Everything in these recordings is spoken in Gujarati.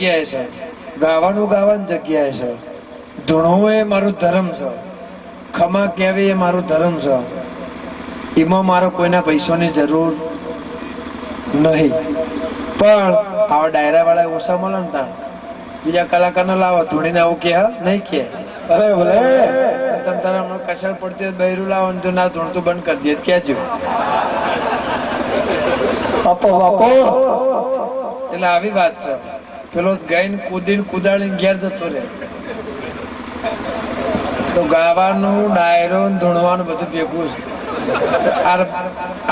જગ્યાએ છે, ગાવાનું ગાવાની જગ્યાએ છે, ધૂણવું એ મારું ધર્મ છે, ખમા કહેવી એ મારું ધર્મ છે. એમાં મારો કોઈના પૈસાની જરૂર નહીં. પણ આવા ડાયરા વાળા ઓછા મળે ને ત્યાં બીજા કલાકારને લાવો ધૂણીને આવું કે નહીં કે અરે ભલે તમે તારે હમણાં કસર પડતી હોય બૈરું લાવો ને જો ના ધૂણતું બંધ કરી દે કહેજો. બાપો બાપો એટલે આવી વાત છે. પેલો ગાઈને કૂદીને કુદાડીને ઘેર જતો રહે. તો ગાવાનું ડાયરો ધૂણવાનું બધું ભેગું છે.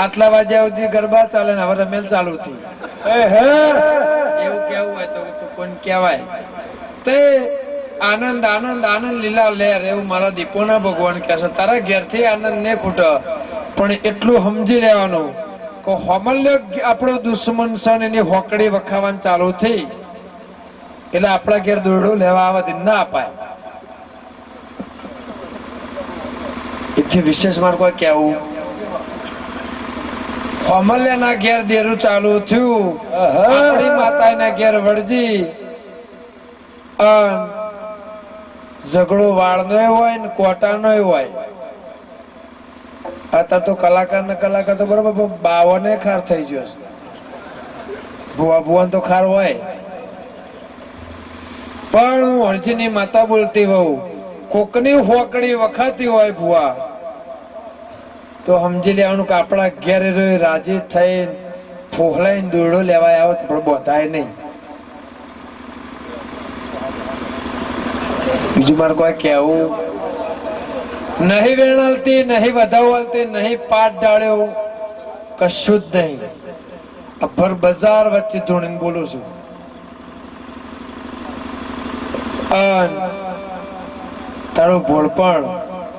આટલા વાગ્યા સુધી ગરબા ચાલે ને હવે રમેલ ચાલુ થઈ એવું કેવું હોય તો કોઈને કહેવાય. તે આનંદ આનંદ આનંદ લીલા લહેર એવું મારા દીપોના ભગવાન કહે છે. તારા ઘેરથી આનંદ ને ખૂટે પણ એટલું સમજી લેવાનું કે હોમલ્ય આપણો દુશ્મન છે એની હોકડી વખાવાનું ચાલુ થઈ એટલે આપણા ઘેર દોરડું લેવા આવવાથી ના અપાય. એથી વિશેષ મારે કોઈ કેવું હોમલ્યાના ઘેર દેરું ચાલુ થયું આપણી માતાના ઘેર વળજી ઝઘડો વાળનો હોય ને કોટાનો હોય. અત્યારે તો કલાકાર તો બરોબર બાવને ખાર થઈ ગયો છે. ભુવા ભુવાન તો ખાર હોય પણ હું અરજીની માતા બોલતી હોઉં કોકની હોકડી વખાતી હોય ભુવા તો સમજી લેવાનું કે આપણા ઘેર રાજી થઈ ફોહલાઈને દોરડો લેવાય આવો તો બોધાય નહીં. બીજું મારે કોઈ કેવું નહીં વેણલતી નહીં વધાવલતી નહીં પાટ ડાળ્યો કશું જ નહીં. અભર બજાર વચ્ચે ધૂણીને બોલું છું. તારું ભોળપણ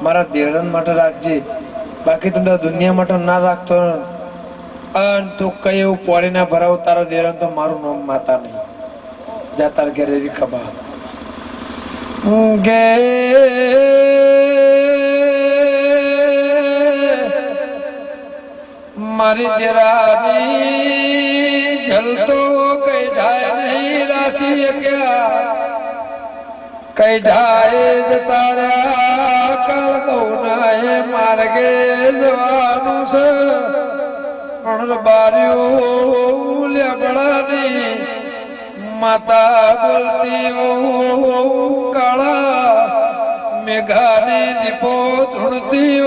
મારા દેવરન માટે રાખજે બાકી તું દુનિયા માટે ના રાખતો. તું કઈ એવું પોરી ના ભરાવ તારો દેવરન તો મારું નામ માતા નહીં. જા તાર ઘેર એવી ખબર ગે મારી દેરાની જલતો કઈ ઢાય નહીં રાશી ક્યાં કઈ ઢાય તારા કાળ ગૌનાએ માર્ગે જવાનું છે. પણ બાર્યું લેબડાની માતા બોલતી કાળા મેઘાની દીપો ધૂણતી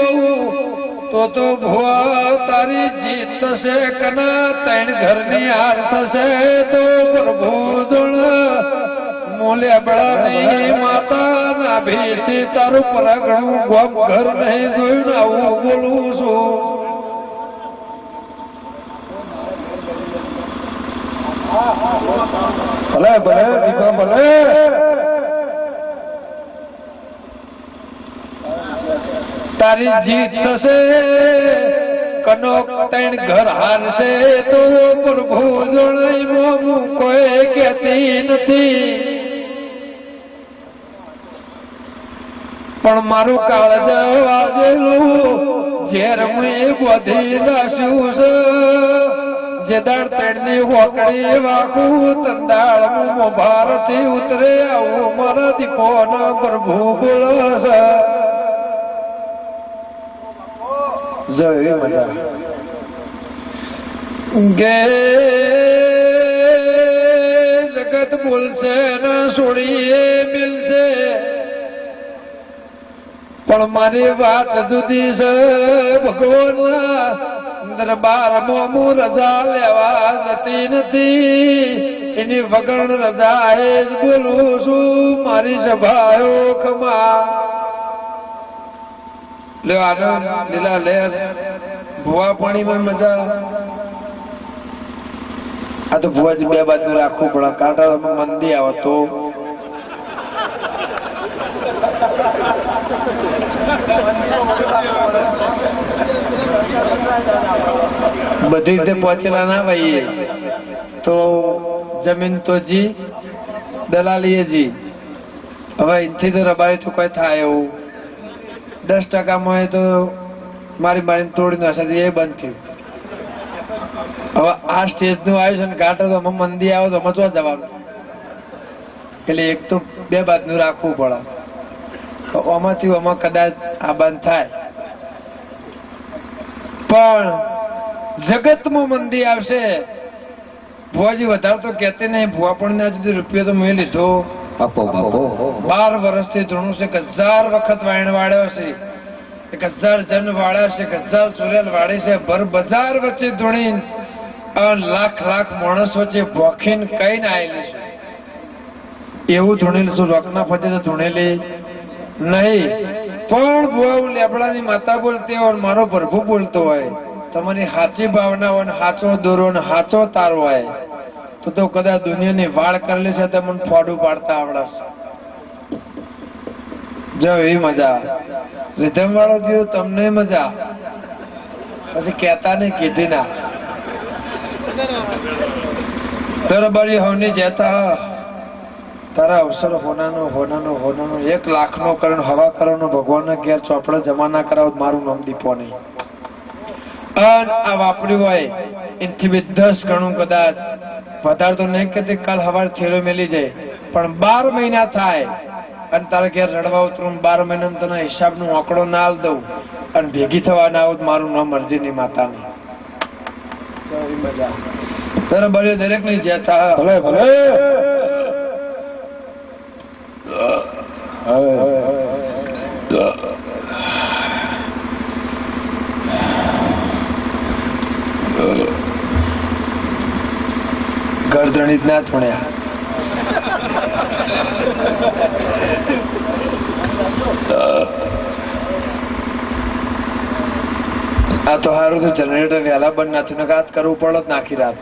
તો ભુવા તારી જીત થશે કના ત્રણ ઘરની હાર થશે તો પ્રભુ ધૂણ લેબડાની માતા ના ભીથી તારું પરાગણું ગોમ ઘર નહીં જોયું આવું બોલું છું. ભલે ભલે દીપા ભલે તારી જીત થશે કનો ત્રણ ઘર હારશે તો પ્રભુ જણાય મોમું કોઈ કહેતી નથી. પણ મારું કાળજ વાજેલું ઝેર મેં બધી રાખ્યું છે. જે દાળ તેડની હોકડી વાખું તંદાળ ભારથી ઉતરે આવું મારા દીપો ના પ્રભુ બોલશે. મજા ગે જગત બોલશે ને છોડીએ મિલશે પણ મારી વાત જુદી છે. ભગવાન દરબારમાં હું રજા લેવા જતી નથી એની વગર રજા એ જ બોલું છું. મારી સભાયો ખમા લે આનંદ લીલા લહેર ભુવા પાણીમાં મજા. આ તો ભુવાજી બે બાજુ રાખવું પડે કાંટા મંદી આવે તો બધી રીતે પહોંચેલા ના ભાઈ તો જમીન તો જી દલાલીએ જી. હવે અહીંથી તો રબારી તો કોઈ થાય એવું 10% તો મારી મારીને તોડી નાખે એ બંધ થયું. હવે આ સ્ટેજ નું આવ્યું છે ને ઘાટો તો મંદી આવે તો મચવા જવાનું એટલે એક તો બે બાજુનું રાખવું પડે કે આમાંથી આમાં કદાચ આ બંધ થાય. પણ જગતમાં મંદી આવશે. ભુવાજી વધારે તો કહેતે નહીં. ભુવા પણ ના જુદી રૂપિયો તો મેં લીધો. આપો બાપો 12 વર્ષથી ધૂણું છે. 1000 વખત વાયણ વાળ્યો છે. 1000 જન વાળ્યા છે. 1000 સુરેલ વાળી છે. ભર બજાર વચ્ચે ધૂણી લાખ લાખ માણસ વચ્ચે ભોખીને કઈ ના આવેલી છે. એવું ધૂણેલું છું. રોકના ફતે તો ધૂણેલી નહીં. પણ ભુવા લેબડાની માતા બોલતી હોય, મારો પ્રભુ બોલતો હોય, તમારી સાચી ભાવના હોય, સાચો દોરો ને સાચો તારો હોય તો કદાચ દુનિયાની વાળ કરેલી છે તો મને ફોડું પાડતા આવડશે. જો એવી મજા રીધમ વાળો થયો તમને મજા. પછી કેતા નહીં કીધી ના બરાબર હોની જતા તારા અવસર હોનાનો 1 લાખનો કરણ હવા કરોનો ભગવાનના ઘેર ચોપડે જમા ના કરાવ મારું નામ દીપો નહીં. અને આ વાપર્યું હોય એનથી બી 10 ગણું કદાચ વધારે તો નહીં કે કાલ સવારે થેલો મેલી જાય. પણ 12 મહિના થાય અને તારા ઘેર રડવા ઉતરું 12 મહિનામાં તને હિસાબનો આંકડો ના આલ દઉં અને ભેગી થવા ના આવું મારું નામ અરજીની માતાની. બરાબર દરેક ની જેતા ભલે ભલે ગરદણી જ ના થોડ્યા. આ તો સારું તો જનરેટર વહેલા બંધ નાખ્યું ને કાત કરવું પડે જ નાખી રાત.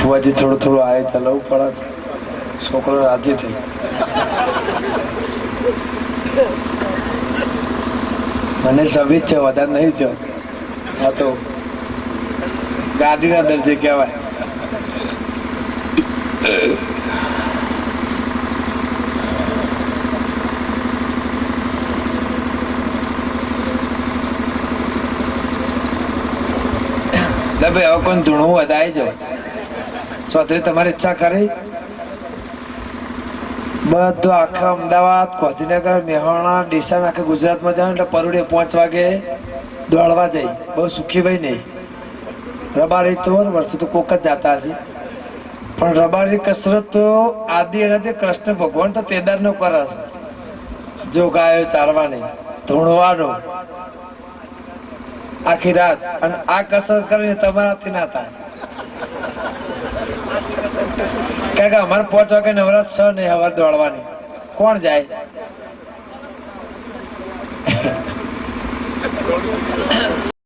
ભુવાજી થોડું થોડું આવે ચલાવવું પડે. છોકરો રાજી થઈ. મને સભી છે વધારે નહીં થયો. આ તો ગાદીના દરજે કહેવાય. ભાઈ હવે કોઈ ધૂણું વધાય છે ચોત્રી તમારી ઈચ્છા ખરી? બધું આખા અમદાવાદ, ગાંધીનગર, મહેસાણા, ડીસા આખા ગુજરાતમાં જાવ એટલે પરુડે 5 વાગે દોડવા જાય. બહુ સુખી ભાઈ નહીં. રબારી તો વર્ષે તો કોક જ જતા હશે. પણ રબારી કસરત તો આદિ એનાથી કૃષ્ણ ભગવાન તો તેદાર નો કરે છે. જો ગાયો ચારવાની, ધૂણવાનો આખી રાત. અને આ કસરત કરીને તમારાથી ના થાય. કારણ કે અમારે 5 વાગે નવરાત 6 નહીં હવાર દોડવાની. કોણ જાય?